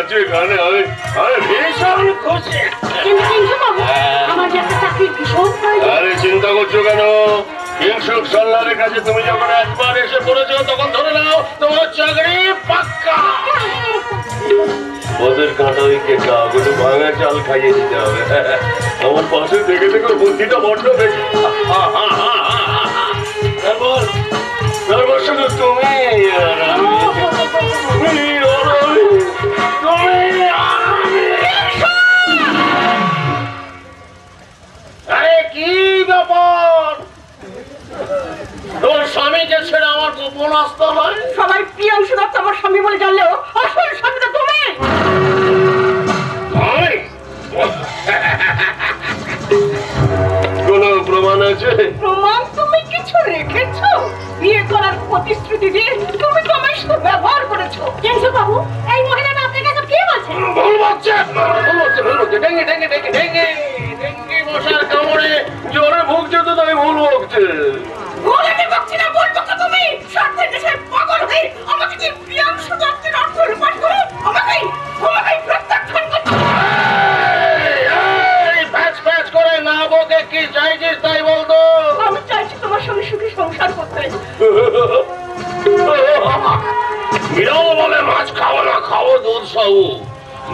আছে এখানে আমি ভীষণ খুশি। আমার যে একটা চাকরির ভীষণ প্রয়োজন। আরে চিন্তা করছো কেন? হিংসুক সল্লারের কাছে তুমি যখন একবার এসে পড়েছো তখন ধরে নাও তোমার চাকরি পাক্কা। ওদের কাঁটা ওই কেকা ওগুলো ভাঙা চাল খাইয়ে দিতে হবে। আমার পাশে দেখে দেখে বুদ্ধিটা বড্ড বেশি। তারপর শুধু তুমি আর আমি, তুমি আর আমি, তুমি আর আমি। আরে কি ব্যাপার? তোর স্বামীকে ছেড়ে আমার গোপন আসতে হয়? সবাই প্রিয়াংশু দত্ত আমার স্বামী বলে জানলেও আসল স্বামী তো তুমি। কোন প্রমাণ আছে? প্রমাণ তুমি কিছু রেখেছো? বিয়ে করার প্রতিশ্রুতি দিয়ে তুমি তো আমার সাথে ব্যবহার করেছো। কেমন বাবু, এই মহিলাটা আপনার কাছে কি বলছে? ভুল বলছে, ভুল বলছে। Dengue dengue dengue dengue dengue মশার কামড়ে জোরে ভুগছে তো তাই ভুল বলছে। ভুল আমি বলছি না, বলবো তো তুমি। স্বার্থের দেশে পাগল হয়ে আমাকে কি প্রিয়াংশু দত্তের অর্থ রূপায়ণ করে আমাকেই প্রত্যাখ্যান করছো? প্যাচ প্যাচ করে না বকে কি চাইছিস তাই বলতো। আমি চাইছি তোমার সঙ্গে সুখী সংসার করতে। বিড়াল বলে মাছ খাবো না, খাবো দুধ সাবু।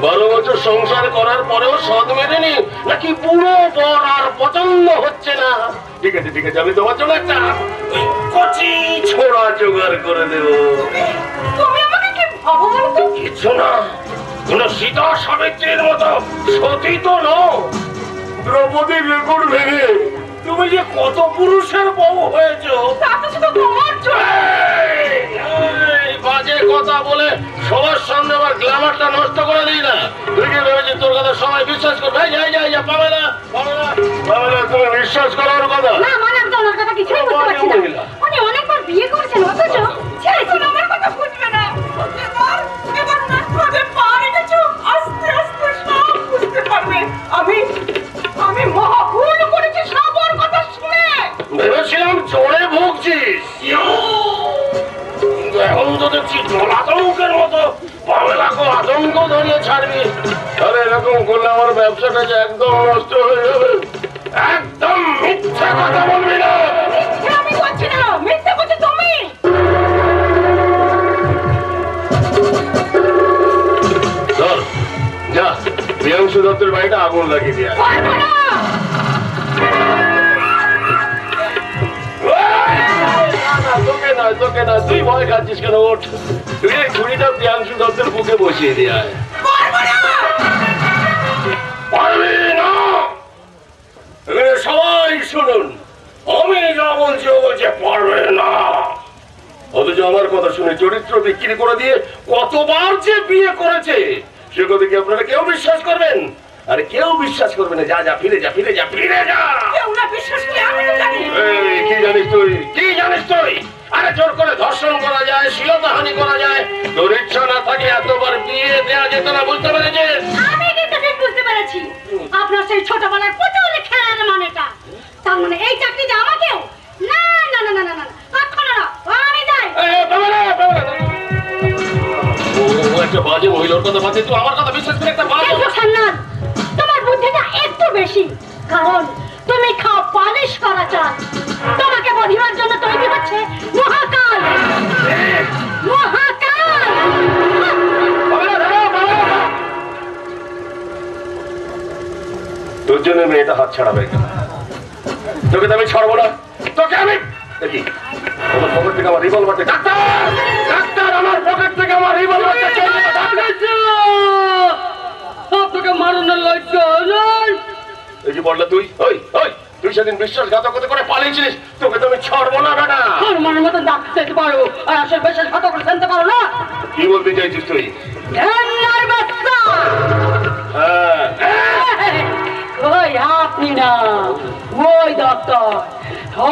12 বছর সংসার করার পরেও স্বাদ মেটেনি নাকি পুরো পর আর পছন্দ হচ্ছে না? ঠিক আছে ঠিক আছে, আমি তোমার জন্য একটা কচি ছোড়া জোগাড় করে দেবো। তুমি আমাকে কি ভাবো বলতো? কিছু না, কোন সীতা সাবিত্রীর মতো সতী তো নও। দ্রৌপদীর রেকর্ড ভেঙে তুমি যে কত পুরুষের বউ হয়েছো। তা তো শুধু তোমার জন্য। এই বাজে কথা বলে সবার সামনে আবার গ্ল্যামারটা নষ্ট করে দিই না। তুই কি ভেবেছিস তোর কথা সবাই বিশ্বাস করবে? পাবে না তুমি বিশ্বাস করার কথা। না মানে আমি তো ওনার কথা কিছুই বুঝতে পারছি না। উনি অনেকবার বিয়ে করেছেন অথচ ছেড়েছেন, আমার কথা বুঝবে না। এবার না করে পা রেখেছো, আস্তে আস্তে সব বুঝতে পারবে। আমি মহা ভুল করেছি সবার কথা শুনে। ভেবেছিলাম জোরে ভুগছিস, কিন্তু এখন তো দেখছি আতঙ্কের মতো পামেলাকে আতঙ্ক ধরিয়ে ছাড়বি। আরে এরকম করলে আমার ব্যবসাটা যে একদম নষ্ট হয়ে যাবে। একদম মিথ্যা কথা বলবি না। মিথ্যে আমি বলছি না, মিথ্যে বলছো তুমি। চল যা, প্রিয়াংশু দত্তের বাড়িটা আগুন লাগিয়ে দিয়া। পারবো না। তোকে না, তুই ভয় খাচ্ছিস কেন? ওঠ, তুই এই ছুরিটা প্রিয়াংশু দত্তের বুকে বসিয়ে দিয়ে আয়। পারবো না। পারবি না? এখানে সবাই শুনুন, আমি যা বলছি ও বলছে পারবে না। অথচ আমার কথা শুনে চরিত্র বিক্রি করে দিয়ে কতবার যে বিয়ে করেছে সে কথা কি আপনারা কেউ বিশ্বাস করবেন? আরে কেউ বিশ্বাস করবে না। যা ফিরে যা। কেউ না বিশ্বাস করে আমি তো জানি। এই, কি জানিস তুই? আরে জোর করে ধর্ষণ করা যায়, শ্লীলতাহানি করা যায়। তোর ইচ্ছা না থাকে এতবার বিয়ে দেওয়া যেত না, বুঝতে পেরেছিস? আমি কিন্তু ঠিক বুঝতে পেরেছি আপনার সেই ছোটবেলার পুতুলে খেলার মানেটা। তার মানে এই চাকরিটা আমাকেও? না না না না না না, কখনো না। আমি যাই। ও একটা বাজে মহিলার কথা বাদে তুই আমার কথা বিশ্বাস করে একটা বাজে। দেখো সান্নাল, তোমার বুদ্ধিটা একটু বেশি। কারণ তুমি খাও পালিশ করা চাল। তোমাকে বধিবার জন্য তৈরি হচ্ছে মহাকাল। তোর জন্য মেয়েটা হাত ছাড়া হয়ে গেল। তোকে তো আমি ছাড়বো না। তোকে আমি দেখি আমার পকেট থেকে আমার রিভলভারটা। ডাক্তার আমার পকেট থেকে আমার রিভলভারটা তোকে মারানোর লজ্জা নেই? এই যে বললা তুই তুই সেদিন বিশ্বাসঘাতকতা করে পালিয়েছিলিস। তোকে তো আমি ছাড়বো না বেটা। তোর মনের মতো ডাকতে পারো আর আসল বিশ্বাসঘাতক করে জানতে পারো না। কি বলতে চাইছিস তুই? হ্যাঁ, ওই আপনি না, ওই ডক্টর। ও